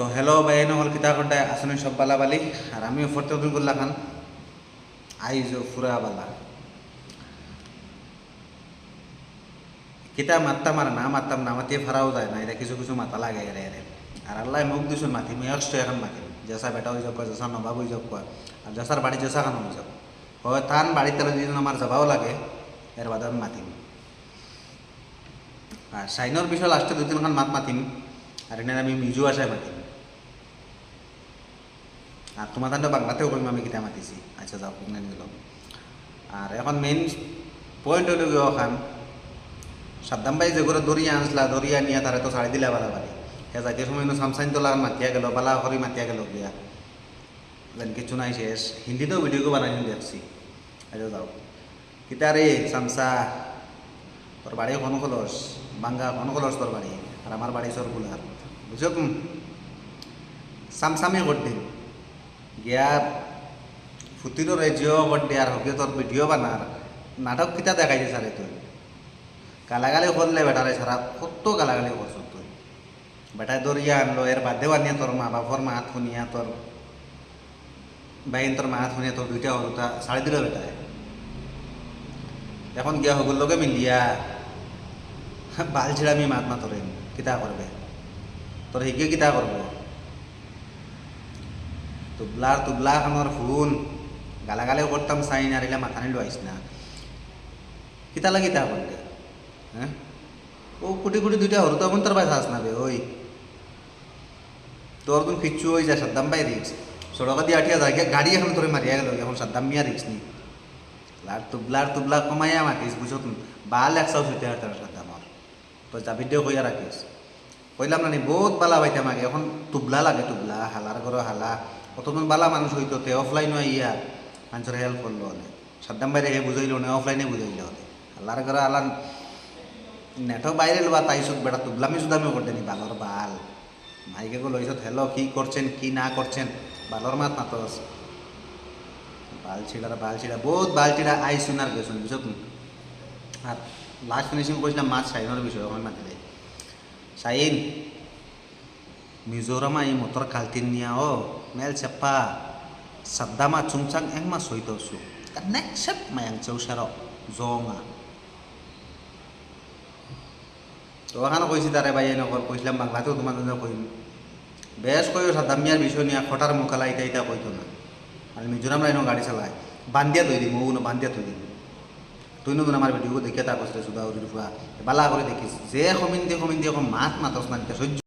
তো হ্যালো বাইন হল কিতা করতে আসলে সব বালাবালি আর আমি ফটোদিন করলা খান আইজ ফুরা বালা কিতা মারতাম আর না মারতাম না মাতিয়ে ফারাও যায় না এটা কিছু কিছু মাথা লাগে এরে এরে আর আল্লাহ মুখ দিছুন মাতি আমি একশো এখন মাতিম জেসা বেটা হয়ে যাক জেসা নবাব হয়ে যাক আর জেসার বাড়ি জেসা খান হয়ে যাক হয় তান বাড়ির তেলে যদি আমার যাবাও লাগে এর বাদে আমি মাতিম আর সাইনের বিষয় লাস্টে দুই তিনখান মাত মাতিম আর এনে আমি মিজু আসায় মাতিম আর তোমার তো বাংলাতেও কইম আমি কিতা মাতিছি আচ্ছা যাও কিনে নিল আর এখন মেইন পয়েন্ট হইল গিয়ে ওখান সাদ্দাম ভাই যে করে দরিয়া আনসলা দরিয়া নিয়ে তারা তো ছাড়ি দিলা বালা বাড়ি হে যাকে সময় সামসাইন তোলা মাতিয়া গেল বালা করি মাতিয়া গেল গিয়া যেন কিছু নাই শেষ হিন্দিতেও ভিডিও বানাই দেখছি আচ্ছা যাও কিতা রে সামসা তোর বাড়ি কোন খলস বাঙ্গা কোন খলস তোর বাড়ি আর আমার বাড়ি সরকুলার বুঝছো সামসামি করতে গিয়া ফুটিরও রেজিও করতে আর হকে তোর ভিডিও বানার নাটক কিতা দেখাইছে সারে তুই গালাগালি করলে বেটারে সারা কত গালাগালি করছ তুই বেটায় দরিয়া আনলো এর বাদেও আনিয়া তোর মা বাপর মা হাত শুনিয়া তোর বাইন তোর মা হাত শুনিয়া তোর দুইটা হলতা ছাড়ি দিল বেটায় এখন গিয়া হগুর লগে মিলিয়া বাল ছিড়া আমি মাত মাতরেন কিতা করবে তোর হিগে কিতা করবো তুবলা খানোর ফোন গালাগালেও করতাম চাই না রিলা মাথা নিলো আইস না কিতা লাগি তা করতে হ্যাঁ ও কুটি কুটি দুইটা হরু তখন তোর বাই চাস না বে ওই তোর তুমি কিচ্ছু হয়ে যায় সাদ্দাম ভাই রিক্স সড়কা দিয়ে আঠিয়া যায় গাড়ি এখন তোরে মারিয়া গেল এখন সাদ্দাম মিয়া রিক্স নি তুবলা কমাইয়া মাতিস বুঝো তুমি বাল একসাও ছুটে আর তার সাথে আমার তো যাবি দিয়েও কইয়া রাখিস কইলাম না নি বহুত বালা পাইতাম আগে এখন তুবলা লাগে তুবলা হালার ঘর হালা কতজন বালা মানুষ হইতো তে অফলাইন ইয়া মানুষের হেল্প করলো হলে সাদ্দাম বাইরে হে বুঝাইল না অফলাইনে বুঝাইল হলে হালার ঘর হালান নেটও বাইরে লোবা তাই সুদ বেটা তুবলামি সুদামি করতে নি বালর বাল মাইকে গো লইছত হেলো কি করছেন কি না করছেন বালর মাত মাতস বাল ছিড়া বহুত বাল ছিড়া আই শুনার গেছুন বুঝছো তুমি আর লাস্ট ফিনিশিং করেছিলাম মাছ সাইনের বিষয় আমার মাতিলে সাইন মিজোরামা এই মোটর খালতিন নিয়া ও মেল চেপা সাদ্দামা চুংচাং engma soito su next step mayang chausharo zonga তো ওখানে কইছি তারে ভাই এনে কইছিলাম বাংলাতেও তোমাদের কইম বেশ কইও সাদ্দাম মিয়ার বিষয় নিয়ে খটার মুখালা ইটা কইতো না আর মিজোরাম লাইনও গাড়ি চালায় বান্ধিয়া তৈ দিম ও বান্ধিয়া তৈ দিম তুই নতুন আমার ভিডিও দেখে তা কইছে সুদা উড়ি ফুয়া বালা করে দেখিস যে কমিন দিয়ে মাত মাতস না সহ্য